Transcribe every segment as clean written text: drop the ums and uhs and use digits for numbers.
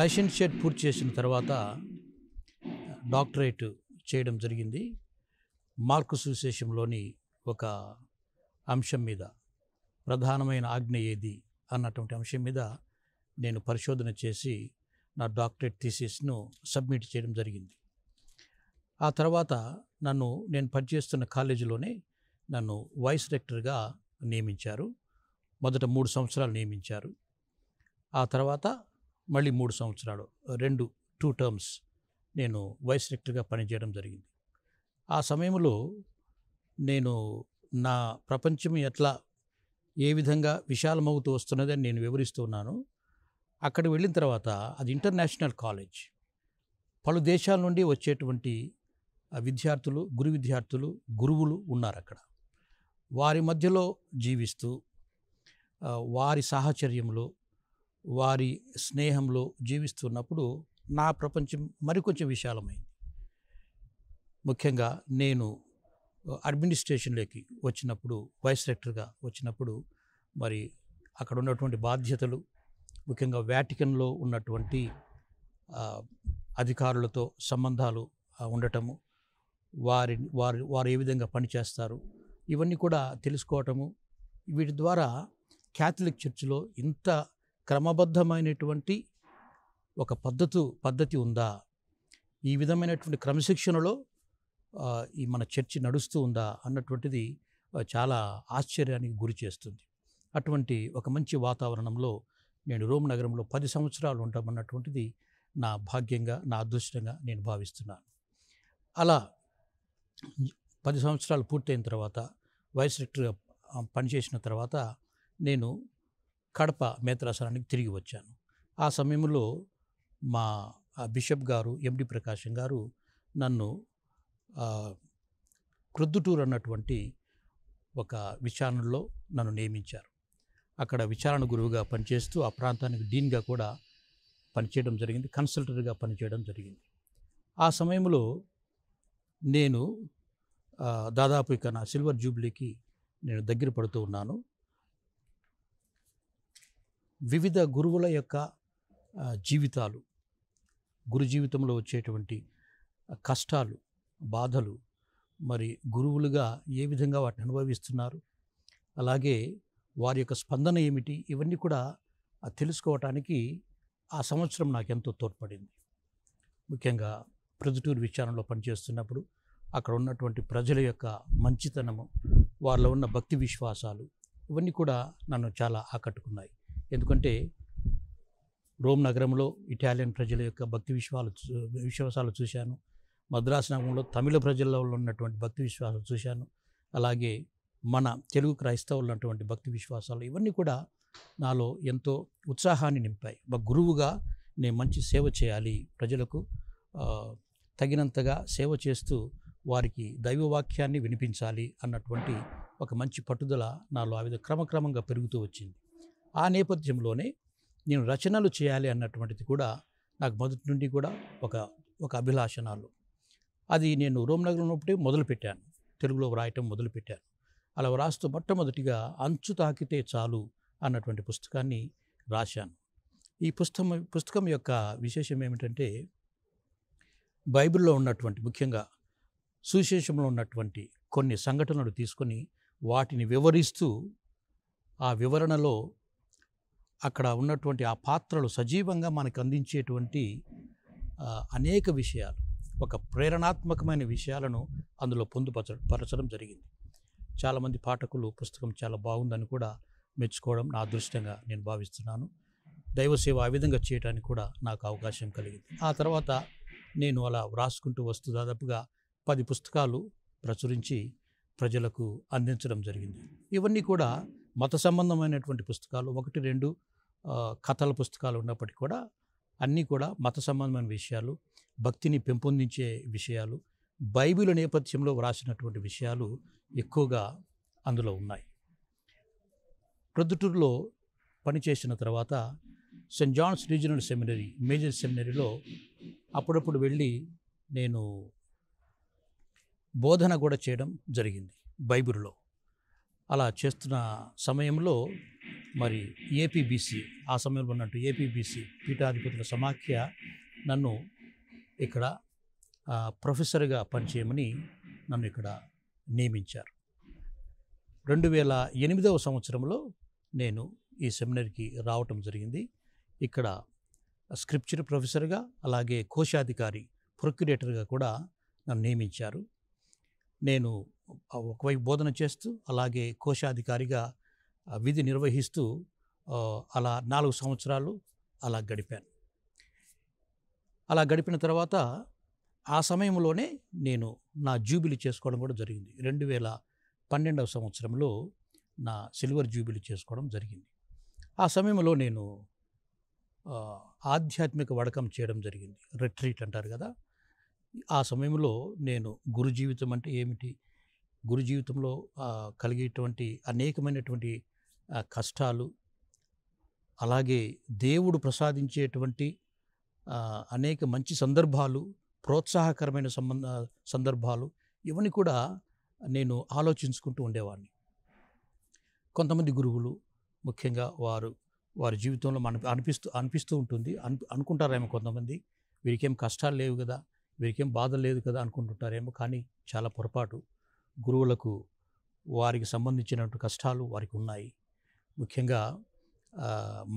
Licentiate పూర్తి చేసిన తర్వాత డాక్టరేట్ చేయడం జరిగింది. మార్కు సువిశేషంలోని ఒక అంశం మీద, ప్రధానమైన ఆజ్ఞ ఏది అన్నటువంటి అంశం మీద నేను పరిశోధన చేసి నా డాక్టరేట్ థీసిస్ను సబ్మిట్ చేయడం జరిగింది. ఆ తర్వాత నేను పనిచేస్తున్న కాలేజీలోనే నన్ను వైస్ రెక్టర్గా నియమించారు. మొదట 3 సంవత్సరాలు నియమించారు. ఆ తర్వాత మళ్ళీ 3 సంవత్సరాలు, 2 టర్మ్స్ నేను వైస్ రెక్టర్గా పనిచేయడం జరిగింది. ఆ సమయంలో నేను నా ప్రపంచం ఏ విధంగా విశాలమవుతూ వస్తున్నదని నేను వివరిస్తూ ఉన్నాను. అక్కడికి వెళ్ళిన తర్వాత అది ఇంటర్నేషనల్ కాలేజ్. పలు దేశాల నుండి వచ్చేటువంటి విద్యార్థులు, గురువులు ఉన్నారు అక్కడ. వారి మధ్యలో జీవిస్తూ, వారి సాహచర్యంలో, వారి స్నేహంలో జీవిస్తున్నప్పుడు నా ప్రపంచం మరికొంచెం విశాలమైంది. ముఖ్యంగా నేను అడ్మినిస్ట్రేషన్లోకి వచ్చినప్పుడు, వైస్ రెక్టర్గా వచ్చినప్పుడు, మరి అక్కడ ఉన్నటువంటి బాధ్యతలు, ముఖ్యంగా వాటికన్లో ఉన్నటువంటి అధికారులతో సంబంధాలు ఉండటము, వారు ఏ విధంగా పనిచేస్తారు, ఇవన్నీ కూడా తెలుసుకోవటము. వీటి ద్వారా క్యాథలిక్ చర్చిలో ఇంత క్రమబద్ధమైనటువంటి ఒక పద్ధతి ఉందా, ఈ విధమైనటువంటి క్రమశిక్షణలో ఈ మన చర్చి నడుస్తూ ఉందా అన్నటువంటిది చాలా ఆశ్చర్యానికి గురి చేస్తుంది. అటువంటి ఒక మంచి వాతావరణంలో నేను రోమ్ నగరంలో 10 సంవత్సరాలు ఉంటామన్నటువంటిది నా భాగ్యంగా, నా అదృష్టంగా నేను భావిస్తున్నాను. అలా 10 సంవత్సరాలు పూర్తయిన తర్వాత, వైస్ రెక్టర్గా పనిచేసిన తర్వాత నేను కడప మేత్రాసనానికి తిరిగి వచ్చాను. ఆ సమయంలో మా బిషప్ గారు, ఎండి ప్రకాశం గారు నన్ను క్రొద్దుటూరు అన్నటువంటి ఒక విచారణలో నన్ను నియమించారు. అక్కడ విచారణ గురువుగా పనిచేస్తూ ఆ ప్రాంతానికి డీన్గా కూడా పనిచేయడం జరిగింది, కన్సల్టెంట్గా పనిచేయడం జరిగింది. ఆ సమయంలో నేను దాదాపు ఇక నా సిల్వర్ జూబ్లీకి నేను దగ్గర పడుతూ ఉన్నాను. వివిధ గురువుల యొక్క జీవితాలు, గురు జీవితంలో వచ్చేటువంటి కష్టాలు, బాధలు, మరి గురువులుగా ఏ విధంగా వాటిని అనుభవిస్తున్నారు, అలాగే వారి యొక్క స్పందన ఏమిటి, ఇవన్నీ కూడా తెలుసుకోవటానికి ఆ సంవత్సరం నాకు ఎంతో తోడ్పడింది. ముఖ్యంగా ప్రొద్దుటూరు విచారణలో పనిచేస్తున్నప్పుడు అక్కడ ఉన్నటువంటి ప్రజల యొక్క మంచితనము, వారిలో ఉన్న భక్తి విశ్వాసాలు, ఇవన్నీ కూడా నన్ను చాలా ఆకట్టుకున్నాయి. ఎందుకంటే రోమ్ నగరంలో ఇటాలియన్ ప్రజల యొక్క భక్తి విశ్వాసాలు చూశాను. మద్రాసు నగరంలో తమిళ ప్రజల్లో ఉన్నటువంటి భక్తి విశ్వాసాలు చూశాను. అలాగే మన తెలుగు క్రైస్తవులు ఉన్నటువంటి భక్తి విశ్వాసాలు, ఇవన్నీ కూడా నాలో ఎంతో ఉత్సాహాన్ని నింపాయి. ఒక గురువుగా నేను మంచి సేవ చేయాలి, ప్రజలకు తగినంతగా సేవ చేస్తూ వారికి దైవవాక్యాన్ని వినిపించాలి అన్నటువంటి ఒక మంచి పట్టుదల నాలో ఆ విధంగా క్రమక్రమంగా పెరుగుతూ వచ్చింది. ఆ నేపథ్యంలోనే నేను రచనలు చేయాలి అన్నటువంటిది కూడా నాకు మొదటి నుండి కూడా ఒక అభిలాష నాలో. అది నేను రోమ్ నగరంలో ఉన్నప్పుడే మొదలుపెట్టాను, తెలుగులో వ్రాయటం మొదలుపెట్టాను. అలా వ్రాస్తూ మొట్టమొదటిగా అంచు తాకితే చాలు అన్నటువంటి పుస్తకాన్ని రాశాను. ఈ పుస్తకం యొక్క విశేషం ఏమిటంటే, బైబిల్లో ఉన్నటువంటి, ముఖ్యంగా సువిశేషంలో ఉన్నటువంటి కొన్ని సంఘటనలు తీసుకొని వాటిని వివరిస్తూ, ఆ వివరణలో అక్కడ ఉన్నటువంటి ఆ పాత్రలు సజీవంగా మనకు అందించేటువంటి అనేక విషయాలు, ఒక ప్రేరణాత్మకమైన విషయాలను అందులో పొందుపరచడం జరిగింది. చాలామంది పాఠకులు పుస్తకం చాలా బాగుందని కూడా మెచ్చుకోవడం నా అదృష్టంగా నేను భావిస్తున్నాను. దైవసేవ ఆ విధంగా చేయడానికి కూడా నాకు అవకాశం కలిగింది. ఆ తర్వాత నేను అలా వ్రాసుకుంటూ వస్తూ దాదాపుగా 10 పుస్తకాలు ప్రచురించి ప్రజలకు అందించడం జరిగింది. ఇవన్నీ కూడా మత సంబంధమైనటువంటి పుస్తకాలు, 1-2 కథల పుస్తకాలు ఉన్నప్పటికీ కూడా అన్నీ కూడా మత సంబంధమైన విషయాలు, భక్తిని పెంపొందించే విషయాలు, బైబిల్ నేపథ్యంలో వ్రాసినటువంటి విషయాలు ఎక్కువగా అందులో ఉన్నాయి. ప్రొద్దుటూరులో పనిచేసిన తర్వాత Saint John's regional seminary, major సెమినరీలో అప్పుడప్పుడు వెళ్ళి నేను బోధన కూడా చేయడం జరిగింది బైబిల్లో. అలా చేస్తున్న సమయంలో మరి ఏపీబీసీ, ఆ సమయంలో ఉన్నట్టు ఏపీబీసీ పీఠాధిపతుల సమాఖ్య నన్ను ఇక్కడ ప్రొఫెసర్గా పనిచేయమని నన్ను ఇక్కడ నియమించారు. 2008వ సంవత్సరంలో నేను ఈ సెమినర్కి రావటం జరిగింది. ఇక్కడ స్క్రిప్చర్ ప్రొఫెసర్గా, అలాగే కోశాధికారి ప్రొక్యురేటర్గా కూడా నన్ను నియమించారు. నేను ఒకవైపు బోధన చేస్తూ అలాగే కోశాధికారిగా విధి నిర్వహిస్తూ అలా 4 సంవత్సరాలు అలా గడిపాను. అలా గడిపిన తర్వాత ఆ సమయంలోనే నేను నా జూబిలీ చేసుకోవడం కూడా జరిగింది. 2012వ సంవత్సరంలో నా సిల్వర్ జూబిలీ చేసుకోవడం జరిగింది. ఆ సమయంలో నేను ఆధ్యాత్మిక వడకం చేయడం జరిగింది. రిట్రీట్ అంటారు కదా. ఆ సమయంలో నేను గురు జీవితం అంటే ఏమిటి, గురు జీవితంలో కలిగేటువంటి అనేకమైనటువంటి కష్టాలు, అలాగే దేవుడు ప్రసాదించేటువంటి అనేక మంచి సందర్భాలు, ప్రోత్సాహకరమైన సందర్భాలు, ఇవన్నీ కూడా నేను ఆలోచించుకుంటూ ఉండేవాడిని. కొంతమంది గురువులు ముఖ్యంగా వారి జీవితంలో మనకు అనిపిస్తూ ఉంటుంది, అనుకుంటారేమో కొంతమంది, వీరికేం కష్టాలు లేవు కదా, వీరికేం బాధ లేదు కదా అనుకుంటుంటారేమో. కానీ చాలా పొరపాటు. గురువులకు వారికి సంబంధించినటువంటి కష్టాలు వారికి ఉన్నాయి. ముఖ్యంగా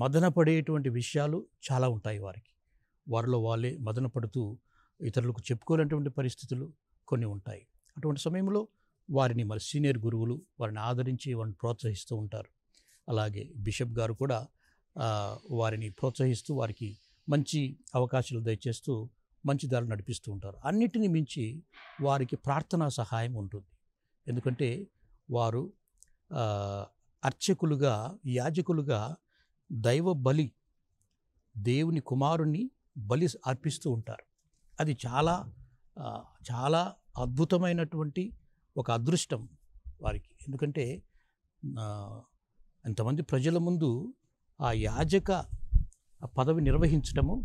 మదన పడేటువంటి విషయాలు చాలా ఉంటాయి వారికి. వారిలో వాళ్ళే మదన పడుతూ ఇతరులకు చెప్పుకోలేనటువంటి పరిస్థితులు కొన్ని ఉంటాయి. అటువంటి సమయంలో వారిని మరి సీనియర్ గురువులు వారిని ఆదరించి వారిని ప్రోత్సహిస్తూ ఉంటారు. అలాగే బిషప్ గారు కూడా వారిని ప్రోత్సహిస్తూ వారికి మంచి అవకాశాలు దయచేస్తూ మంచి దారి నడిపిస్తూ ఉంటారు. అన్నిటిని మించి వారికి ప్రార్థనా సహాయం ఉంటుంది. ఎందుకంటే వారు అర్చకులుగా, యాజకులుగా దైవ బలి, దేవుని కుమారుణ్ణి బలి అర్పిస్తూ ఉంటారు. అది చాలా చాలా అద్భుతమైనటువంటి ఒక అదృష్టం వారికి. ఎందుకంటే ఎంతమంది ప్రజల ముందు ఆ యాజక పదవి నిర్వహించడము,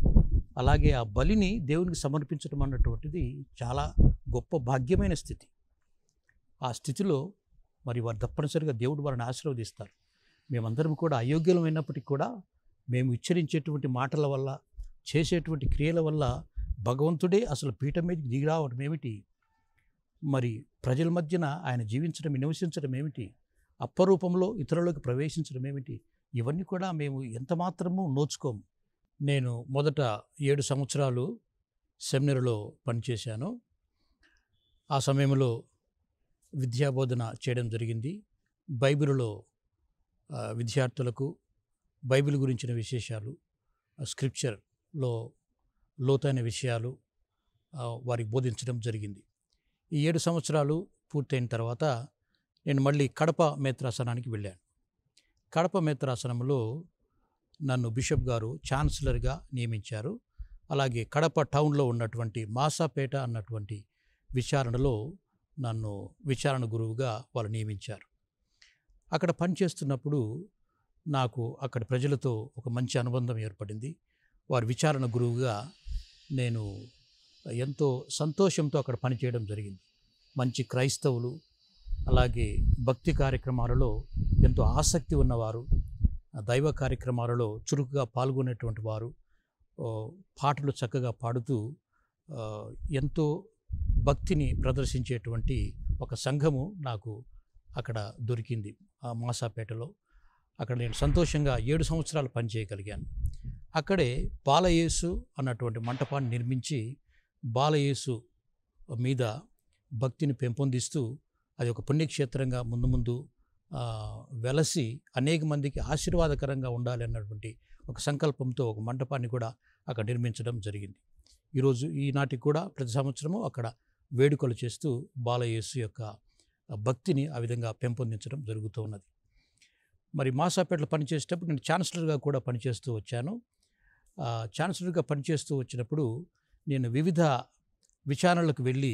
అలాగే ఆ బలిని దేవునికి సమర్పించడం అన్నటువంటిది చాలా గొప్ప భాగ్యమైన స్థితి. ఆ స్థితిలో మరి వారు తప్పనిసరిగా దేవుడు వారిని ఆశీర్వదిస్తారు. మేమందరం కూడా అయోగ్యమైనప్పటికీ కూడా మేము ఉచ్చరించేటువంటి మాటల వల్ల, చేసేటువంటి క్రియల వల్ల భగవంతుడే అసలు పీఠం మీదకి దిగి రావడం ఏమిటి, మరి ప్రజల మధ్యన ఆయన జీవించడం, నివసించడం ఏమిటి, అప్పరూపంలో ఇతరులకు ప్రవేశించడం ఏమిటి, ఇవన్నీ కూడా మేము ఎంత మాత్రము నోచుకోము. నేను మొదట 7 సంవత్సరాలు సెమినరీలో పనిచేశాను. ఆ సమయంలో విద్యాబోధన చేయడం జరిగింది. బైబిల్లో విద్యార్థులకు బైబిల్ గురించిన విశేషాలు, స్క్రిప్చర్లో లోతైన విషయాలు వారికి బోధించడం జరిగింది. ఈ 7 సంవత్సరాలు పూర్తయిన తర్వాత నేను మళ్ళీ కడప మేత్రాసనానికి వెళ్ళాను. కడప మేత్రాసనంలో నన్ను బిషప్ గారు ఛాన్సలర్గా నియమించారు. అలాగే కడప టౌన్లో ఉన్నటువంటి మాసాపేట అన్నటువంటి విచారణలో నన్ను విచారణ గురువుగా వాళ్ళు నియమించారు. అక్కడ పనిచేస్తున్నప్పుడు నాకు అక్కడ ప్రజలతో ఒక మంచి అనుబంధం ఏర్పడింది. వారి విచారణ గురువుగా నేను ఎంతో సంతోషంతో అక్కడ పనిచేయడం జరిగింది. మంచి క్రైస్తవులు, అలాగే భక్తి కార్యక్రమాలలో ఎంతో ఆసక్తి ఉన్నవారు, దైవ కార్యక్రమాలలో చురుకుగా పాల్గొనేటువంటి వారు, పాటలు చక్కగా పాడుతూ ఎంతో భక్తిని ప్రదర్శించేటువంటి ఒక సంఘము నాకు అక్కడ దొరికింది. ఆ మాసాపేటలో అక్కడ నేను సంతోషంగా 7 సంవత్సరాలు పనిచేయగలిగాను. అక్కడే బాలయేసు అన్నటువంటి మంటపాన్ని నిర్మించి బాలయేసు మీద భక్తిని పెంపొందిస్తూ అది ఒక పుణ్యక్షేత్రంగా ముందు వెలసి అనేక మందికి ఆశీర్వాదకరంగా ఉండాలి అన్నటువంటి ఒక సంకల్పంతో ఒక మంటపాన్ని కూడా అక్కడ నిర్మించడం జరిగింది. ఈనాటికి కూడా ప్రతి సంవత్సరము అక్కడ వేడుకలు చేస్తూ బాలయేసు యొక్క భక్తిని ఆ విధంగా పెంపొందించడం జరుగుతూ ఉన్నది. మరి మాసాపేటలో పనిచేసేటప్పుడు నేను ఛాన్సలర్గా కూడా పనిచేస్తూ వచ్చాను. ఛాన్సలర్గా పనిచేస్తూ వచ్చినప్పుడు నేను వివిధ విచారణలకు వెళ్ళి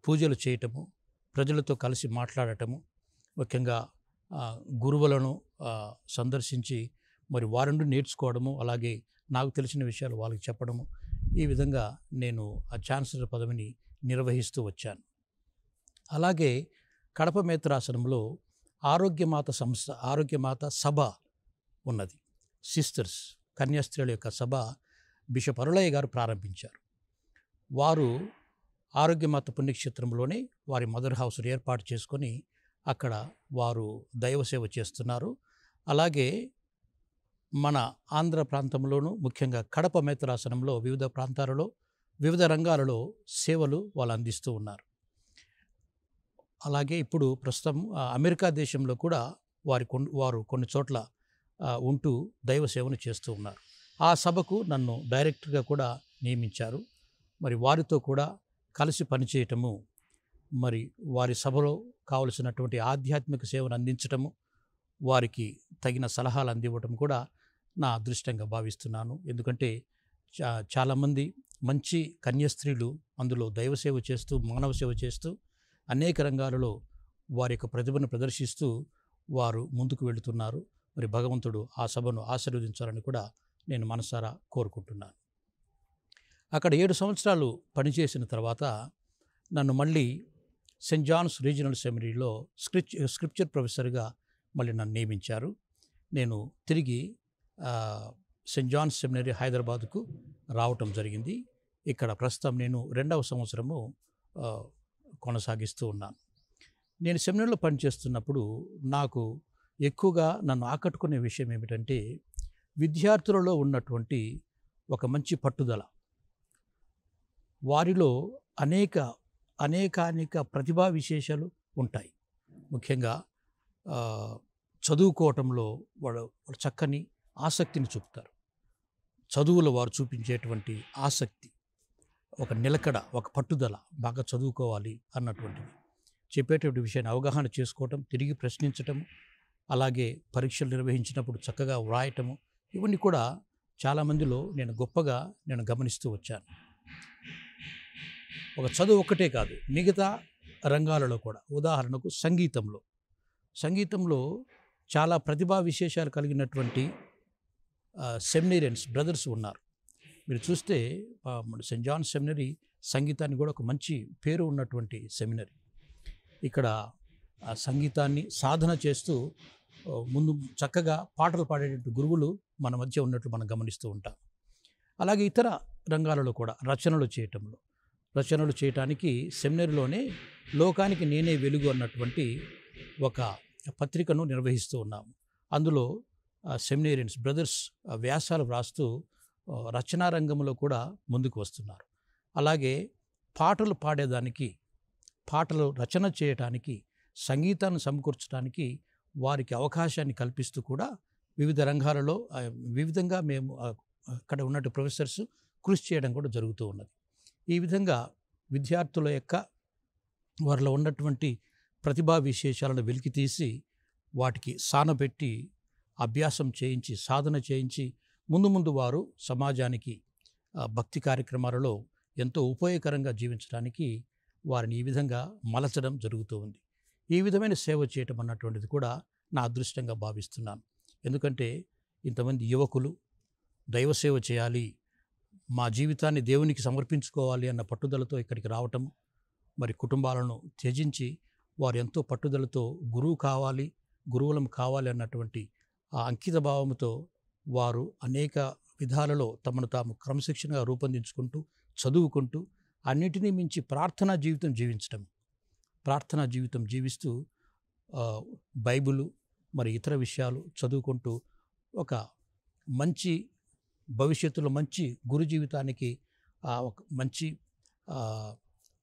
పూజలు చేయటము, ప్రజలతో కలిసి మాట్లాడటము, ముఖ్యంగా గురువులను సందర్శించి మరి వారి నుండి నేర్చుకోవడము, అలాగే నాకు తెలిసిన విషయాలు వాళ్ళకి చెప్పడము, ఈ విధంగా నేను ఆ ఛాన్సలర్ పదవిని నిర్వహిస్తూ వచ్చాను. అలాగే కడప మేత్రాసనంలో ఆరోగ్యమాత సభ ఉన్నది. సిస్టర్స్, కన్యాస్త్రీల యొక్క సభ బిషప్ అరుళయ్య గారు ప్రారంభించారు. వారు ఆరోగ్యమాత పుణ్యక్షేత్రంలోనే వారి మదర్ హౌస్ను ఏర్పాటు చేసుకొని అక్కడ వారు దైవ సేవ చేస్తున్నారు. అలాగే మన ఆంధ్ర ప్రాంతంలోనూ, ముఖ్యంగా కడప మేతరాసనంలో వివిధ ప్రాంతాలలో వివిధ రంగాలలో సేవలు వాళ్ళు అందిస్తూ ఉన్నారు. అలాగే ఇప్పుడు ప్రస్తుతం అమెరికా దేశంలో కూడా వారు కొన్ని చోట్ల ఉంటూ దైవ సేవను చేస్తూ ఉన్నారు. ఆ సభకు నన్ను డైరెక్టర్గా కూడా నియమించారు. మరి వారితో కూడా కలిసి పనిచేయటము, మరి వారి సభలో కావలసినటువంటి ఆధ్యాత్మిక సేవను అందించటము, వారికి తగిన సలహాలు అందివ్వటం కూడా నా అదృష్టంగా భావిస్తున్నాను. ఎందుకంటే చాలామంది మంచి కన్యాస్త్రీలు అందులో దైవ సేవ చేస్తూ, మానవ సేవ చేస్తూ, అనేక రంగాలలో వారి యొక్క ప్రతిభను ప్రదర్శిస్తూ వారు ముందుకు వెళుతున్నారు. మరి భగవంతుడు ఆ సభను ఆశీర్వదించాలని కూడా నేను మనసారా కోరుకుంటున్నాను. అక్కడ 7 సంవత్సరాలు పనిచేసిన తర్వాత నన్ను మళ్ళీ సెయింట్ జాన్స్ రీజనల్ సెమినరీలో స్క్రిప్చర్ ప్రొఫెసర్గా మళ్ళీ నన్ను నియమించారు. నేను తిరిగి సెయింట్ జాన్స్ సెమినరీ హైదరాబాద్కు రావటం జరిగింది. ఇక్కడ ప్రస్తుతం నేను 2వ సంవత్సరము కొనసాగిస్తూ ఉన్నాను. నేను సెమినరీలో పనిచేస్తున్నప్పుడు నాకు ఎక్కువగా నన్ను ఆకట్టుకునే విషయం ఏమిటంటే, విద్యార్థులలో ఉన్నటువంటి ఒక మంచి పట్టుదల, వారిలో అనేక ప్రతిభా విశేషాలు ఉంటాయి. ముఖ్యంగా చదువుకోవటంలో వాళ్ళు చక్కని ఆసక్తిని చూపుతారు. చదువులో వారు చూపించేటువంటి ఆసక్తి, ఒక నిలకడ, ఒక పట్టుదల, బాగా చదువుకోవాలి అన్నటువంటిది, చెప్పేటువంటి విషయాన్ని అవగాహన చేసుకోవటం, తిరిగి ప్రశ్నించటం, అలాగే పరీక్షలు నిర్వహించినప్పుడు చక్కగా వ్రాయటము, ఇవన్నీ కూడా చాలామందిలో గొప్పగా గమనిస్తూ వచ్చాను. ఒక చదువు ఒక్కటే కాదు, మిగతా రంగాలలో కూడా, ఉదాహరణకు సంగీతంలో చాలా ప్రతిభా విశేషాలు కలిగినటువంటి సెమినరియన్స్ బ్రదర్స్ ఉన్నారు. మీరు చూస్తే సెయింట్ జాన్స్ సెమినరీ సంగీతానికి కూడా ఒక మంచి పేరు ఉన్నటువంటి సెమినరీ. ఇక్కడ సంగీతాన్ని సాధన చేస్తూ ముందు చక్కగా పాటలు పాడేటువంటి గురువులు మన మధ్య ఉన్నట్లు మనం గమనిస్తూ ఉంటాం. అలాగే ఇతర రంగాలలో కూడా రచనలు చేయటానికి సెమినరీలోనే లోకానికి నేనే వెలుగు అన్నటువంటి ఒక పత్రికను నిర్వహిస్తూ ఉన్నాము. అందులో సెమినరియన్స్ బ్రదర్స్ వ్యాసాలు వ్రాస్తూ రచనా రంగంలో కూడా ముందుకు వస్తున్నారు. అలాగే పాటలు పాడేదానికి, పాటలు రచన చేయటానికి, సంగీతాన్ని సమకూర్చడానికి వారికి అవకాశాన్ని కల్పిస్తూ కూడా వివిధ రంగాలలో వివిధంగా మేము అక్కడ ఉన్నట్టు ప్రొఫెసర్స్ కృషి చేయడం కూడా జరుగుతూ ఉన్నది. ఈ విధంగా విద్యార్థుల యొక్క వారిలో ఉన్నటువంటి ప్రతిభా విశేషాలను వెలికితీసి వాటికి సానబెట్టి అభ్యాసం చేయించి, సాధన చేయించి, ముందు వారు సమాజానికి భక్తి కార్యక్రమాలలో ఎంతో ఉపయోగకరంగా జీవించడానికి వారిని ఈ విధంగా మలచడం జరుగుతూ ఉంది. ఈ విధమైన సేవ చేయటం అన్నటువంటిది కూడా నా అదృష్టంగా భావిస్తున్నాను. ఎందుకంటే ఇంతమంది యువకులు దైవ సేవ చేయాలి, మా జీవితాన్ని దేవునికి సమర్పించుకోవాలి అన్న పట్టుదలతో ఇక్కడికి రావటం, మరి కుటుంబాలను త్యజించి వారు ఎంతో పట్టుదలతో గురువులం కావాలి అన్నటువంటి ఆ అంకిత భావంతో వారు అనేక విధాలలో తమను తాము క్రమశిక్షణగా రూపొందించుకుంటూ, చదువుకుంటూ, అన్నిటినీ మించి ప్రార్థనా జీవితం జీవిస్తూ బైబిలు మరి ఇతర విషయాలు చదువుకుంటూ ఒక మంచి భవిష్యత్తులో మంచి గురు జీవితానికి ఒక మంచి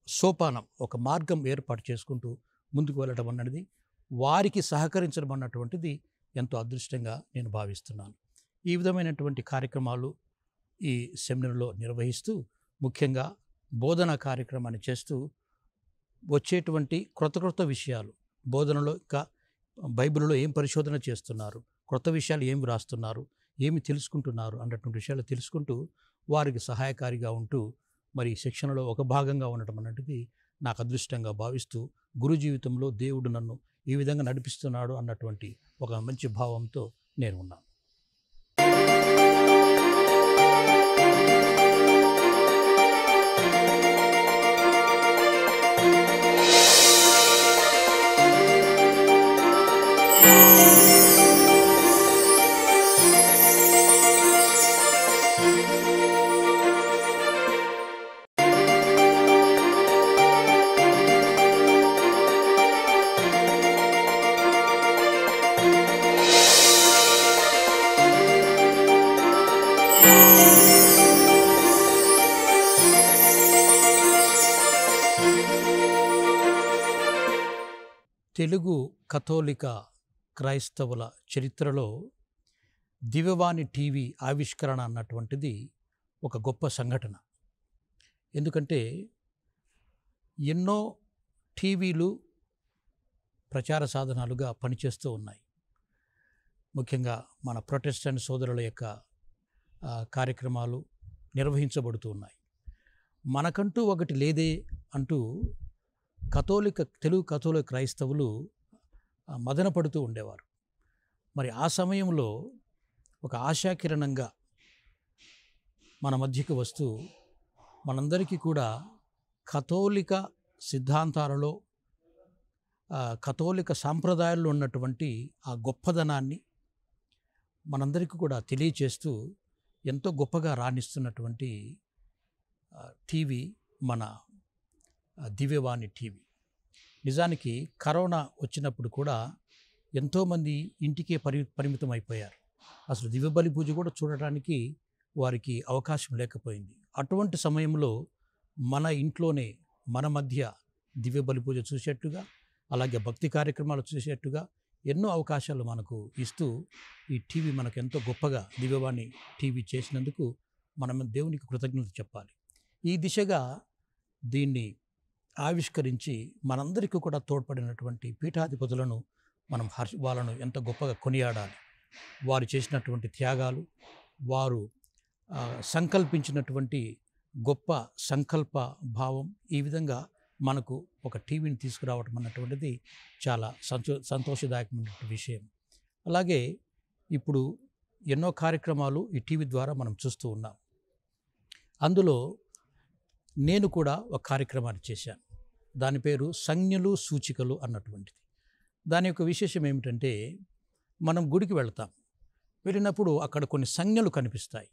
సోపానం, ఒక మార్గం ఏర్పాటు చేసుకుంటూ ముందుకు వెళ్ళడం అన్నది, వారికి సహకరించడం అన్నటువంటిది ఎంతో అదృష్టంగా నేను భావిస్తున్నాను. ఈ విధమైనటువంటి కార్యక్రమాలు ఈ సెమినార్లో నిర్వహిస్తూ, ముఖ్యంగా బోధనా కార్యక్రమాన్ని చేస్తూ వచ్చేటువంటి క్రొత్త విషయాలు, బోధనలో ఇంకా బైబిల్లో ఏం పరిశోధన చేస్తున్నారు, క్రొత్త విషయాలు ఏమి వ్రాస్తున్నారు, ఏమి తెలుసుకుంటున్నారు అన్నటువంటి విషయాలు తెలుసుకుంటూ వారికి సహాయకారిగా ఉంటూ మరి శిక్షణలో ఒక భాగంగా ఉండటం అన్నది నాకు అదృష్టంగా భావిస్తూ, గురు జీవితంలో దేవుడు నన్ను ఈ విధంగా నడిపిస్తున్నాడు అన్నటువంటి ఒక మంచి భావంతో నేను ఉన్నాను. తెలుగు కథోలిక క్రైస్తవుల చరిత్రలో దివ్యవాణి టీవీ ఆవిష్కరణ అన్నటువంటిది ఒక గొప్ప సంఘటన. ఎందుకంటే ఎన్నో టీవీలు ప్రచార సాధనాలుగా పనిచేస్తూ ఉన్నాయి. ముఖ్యంగా మన ప్రొటెస్టెంట్ సోదరుల యొక్క కార్యక్రమాలు నిర్వహించబడుతూ ఉన్నాయి. మనకంటూ ఒకటి లేదే అంటూ తెలుగు కథోలిక క్రైస్తవులు మదన పడుతూ ఉండేవారు. మరి ఆ సమయంలో ఒక ఆశాకిరణంగా మన మధ్యకు వస్తూ మనందరికీ కూడా కథోలిక సిద్ధాంతాలలో కథోలిక సాంప్రదాయాల్లో ఉన్నటువంటి ఆ గొప్పదనాన్ని మనందరికీ కూడా తెలియచేస్తూ ఎంతో గొప్పగా రాణిస్తున్నటువంటి టీవీ మన దివ్యవాణి టీవీ. నిజానికి కరోనా వచ్చినప్పుడు కూడా ఎంతోమంది ఇంటికే పరిమితం అయిపోయారు. అసలు దివ్య బలి పూజ కూడా చూడటానికి వారికి అవకాశం లేకపోయింది. అటువంటి సమయంలో మన ఇంట్లోనే మన మధ్య దివ్య బలి పూజ చూసేట్టుగా, అలాగే భక్తి కార్యక్రమాలు చూసేట్టుగా ఎన్నో అవకాశాలు మనకు ఇస్తూ ఈ టీవీ మనకు ఎంతో గొప్పగా దివ్యవాణి టీవీ చేసినందుకు మనం దేవునికి కృతజ్ఞత చెప్పాలి. ఈ దిశగా దీన్ని ఆవిష్కరించి మనందరికీ కూడా తోడ్పడినటువంటి పీఠాధిపతులను మనం వాళ్ళను ఎంత గొప్పగా కొనియాడాలి. వారు చేసినటువంటి త్యాగాలు, వారు సంకల్పించినటువంటి గొప్ప సంకల్ప భావం, ఈ విధంగా మనకు ఒక టీవీని తీసుకురావటం అన్నటువంటిది చాలా సంతోషదాయకమైనటువంటి విషయం. అలాగే ఇప్పుడు ఎన్నో కార్యక్రమాలు ఈ టీవీ ద్వారా మనం చూస్తూ ఉన్నాం. అందులో నేను కూడా ఒక కార్యక్రమాన్ని చేశాను. దాని పేరు సంజ్ఞలు సూచికలు అన్నటువంటిది. దాని యొక్క విశేషం ఏమిటంటే, మనం గుడికి వెళ్తాం. వెళ్ళినప్పుడు అక్కడ కొన్ని సంజ్ఞలు కనిపిస్తాయి.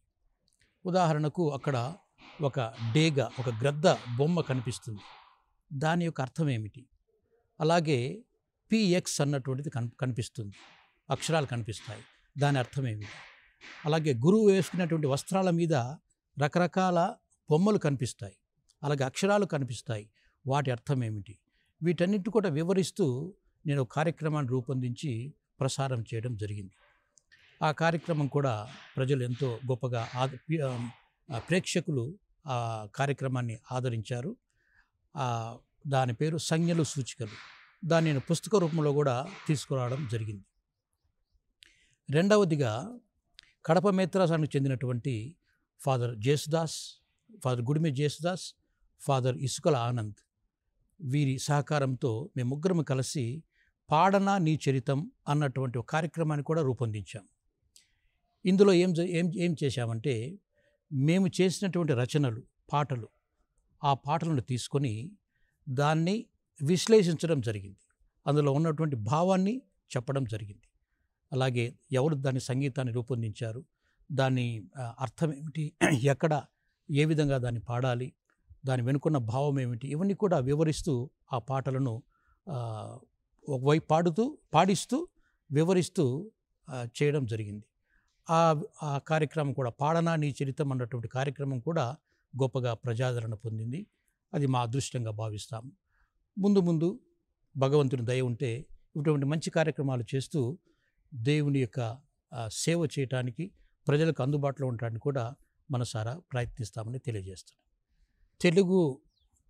ఉదాహరణకు అక్కడ ఒక డేగ, ఒక గ్రద్ద బొమ్మ కనిపిస్తుంది. దాని యొక్క అర్థం ఏమిటి? అలాగే పిఎక్స్ అన్నటువంటిది కనిపిస్తుంది, అక్షరాలు కనిపిస్తాయి. దాని అర్థం ఏమిటి? అలాగే గురువు వేసుకున్నటువంటి వస్త్రాల మీద రకరకాల బొమ్మలు కనిపిస్తాయి, అలాగే అక్షరాలు కనిపిస్తాయి. వాటి అర్థం ఏమిటి? వీటన్నిటి కూడా వివరిస్తూ నేను కార్యక్రమాన్ని రూపొందించి ప్రసారం చేయడం జరిగింది. ఆ కార్యక్రమం కూడా ప్రజలు ఎంతో గొప్పగా ప్రేక్షకులు ఆ కార్యక్రమాన్ని ఆదరించారు. దాని పేరు సంజ్ఞలు సూచికలు. దాన్ని నేను పుస్తక రూపంలో కూడా తీసుకురావడం జరిగింది. రెండవదిగా కడప మేత్రాసానికి చెందినటువంటి ఫాదర్ గుడిమె జేసుదాస్, ఫాదర్ ఇసుకల ఆనంద్, వీరి సహకారంతో మేము ముగ్గురం కలిసి పాడనా నీ చరితం అన్నటువంటి ఒక కార్యక్రమాన్ని కూడా రూపొందించాం. ఇందులో ఏం చేశామంటే, మేము చేసినటువంటి రచనలు, పాటలు, ఆ పాటలను తీసుకొని దాన్ని విశ్లేషించడం జరిగింది. అందులో ఉన్నటువంటి భావాన్ని చెప్పడం జరిగింది. అలాగే ఎవరు దాని సంగీతాన్ని రూపొందించారు, దాని అర్థం ఏమిటి, ఎక్కడ ఏ విధంగా దాన్ని పాడాలి, దాని వెనుకున్న భావం ఏమిటి, ఇవన్నీ కూడా వివరిస్తూ ఆ పాటలను ఒకవైపు పాడిస్తూ వివరిస్తూ చేయడం జరిగింది. ఆ కార్యక్రమం కూడా పాడనా నీ చరితం అన్నటువంటి కార్యక్రమం కూడా గొప్పగా ప్రజాదరణ పొందింది. అది మా అదృష్టంగా భావిస్తాము. ముందు భగవంతుని దయ ఉంటే ఇటువంటి మంచి కార్యక్రమాలు చేస్తూ దేవుని యొక్క సేవ చేయటానికి, ప్రజలకు అందుబాటులో ఉండటానికి కూడా మనసారా ప్రయత్నిస్తామని తెలియజేస్తున్నాను. తెలుగు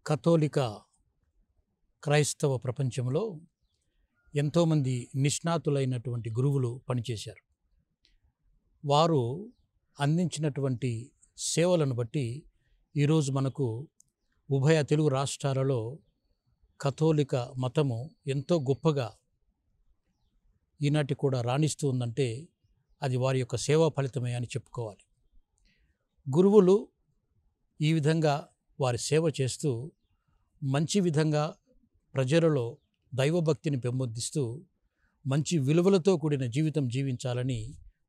కథోలిక క్రైస్తవ ప్రపంచంలో ఎంతోమంది నిష్ణాతులైనటువంటి గురువులు పనిచేశారు. వారు అందించినటువంటి సేవలను బట్టి ఈరోజు మనకు ఉభయ తెలుగు రాష్ట్రాలలో కథోలిక మతము ఎంతో గొప్పగా ఈనాటి కూడా రాణిస్తూ ఉందంటే అది వారి యొక్క సేవా ఫలితమే అని చెప్పుకోవాలి. గురువులు ఈ విధంగా వారి సేవ చేస్తూ మంచి విధంగా ప్రజలలో దైవభక్తిని పెంపొందిస్తూ మంచి విలువలతో కూడిన జీవితం జీవించాలని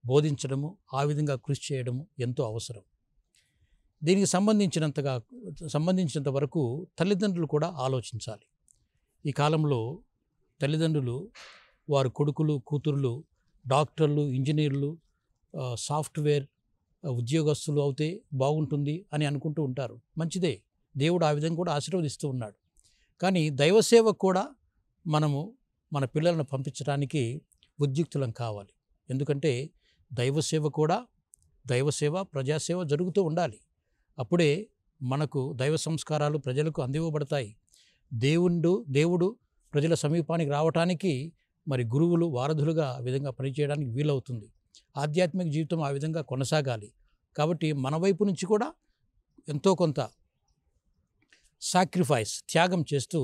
బోధించడము, ఆ విధంగా కృషి చేయడము ఎంతో అవసరం. దీనికి సంబంధించినంత వరకు తల్లిదండ్రులు కూడా ఆలోచించాలి. ఈ కాలంలో తల్లిదండ్రులు వారి కొడుకులు, కూతుర్లు డాక్టర్లు, ఇంజనీర్లు, సాఫ్ట్వేర్ ఉద్యోగస్తులు అవుతే బాగుంటుంది అని అనుకుంటూ ఉంటారు. మంచిదే, దేవుడు ఆ విధంగా కూడా ఆశీర్వదిస్తూ ఉన్నాడు. కానీ దైవసేవ కూడా మనము మన పిల్లలను పంపించడానికి ఉద్యుక్తులం కావాలి. ఎందుకంటే దైవసేవ ప్రజాసేవ జరుగుతూ ఉండాలి. అప్పుడే మనకు దైవ సంస్కారాలు ప్రజలకు అందివ్వబడతాయి. దేవుడు ప్రజల సమీపానికి రావటానికి మరి గురువులు వారధులుగా ఆ విధంగా పనిచేయడానికి వీలవుతుంది. ఆధ్యాత్మిక జీవితం ఆ విధంగా కొనసాగాలి. కాబట్టి మన వైపు నుంచి కూడా ఎంతో కొంత త్యాగం చేస్తూ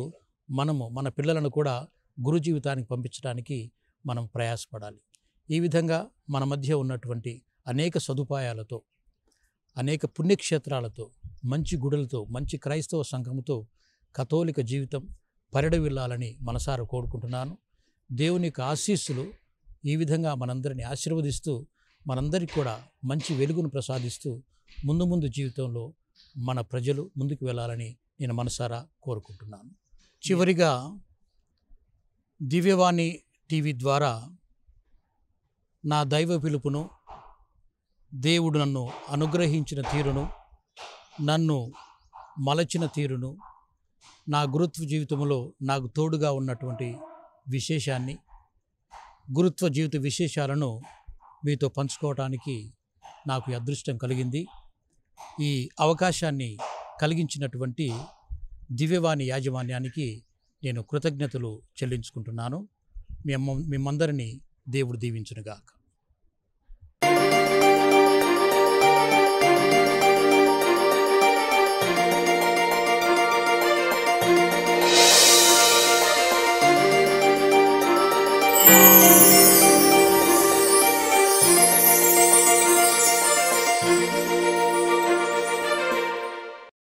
మనము మన పిల్లలను కూడా గురు జీవితానికి పంపించడానికి మనం ప్రయాసపడాలి. ఈ విధంగా మన మధ్య ఉన్నటువంటి అనేక సదుపాయాలతో, అనేక పుణ్యక్షేత్రాలతో, మంచి గుడులతో, మంచి క్రైస్తవ సంఘముతో కథోలిక జీవితం పరిడవిల్లాలని మనసారా కోరుకుంటున్నాను. దేవుని యొక్క ఆశీస్సులు ఈ విధంగా మనందరినీ ఆశీర్వదిస్తూ, మనందరికీ కూడా మంచి వెలుగును ప్రసాదిస్తూ ముందు జీవితంలో మన ప్రజలు ముందుకు వెళ్ళాలని నేను మనసారా కోరుకుంటున్నాను. చివరిగా దివ్యవాణి టీవీ ద్వారా నా దైవ పిలుపును, దేవుడు నన్ను అనుగ్రహించిన తీరును, నన్ను మలచిన తీరును, నా గురుత్వ జీవితంలో నాకు తోడుగా ఉన్నటువంటి విశేషాన్ని, గురుత్వ జీవిత విశేషాలను మీతో పంచుకోవటానికి నాకు అదృష్టం కలిగింది. ఈ అవకాశాన్ని కలిగించినటువంటి దివ్యవాణి యాజమాన్యానికి నేను కృతజ్ఞతలు చెల్లించుకుంటున్నాను. మిమ్మందరినీ దేవుడు దీవించునుగాక.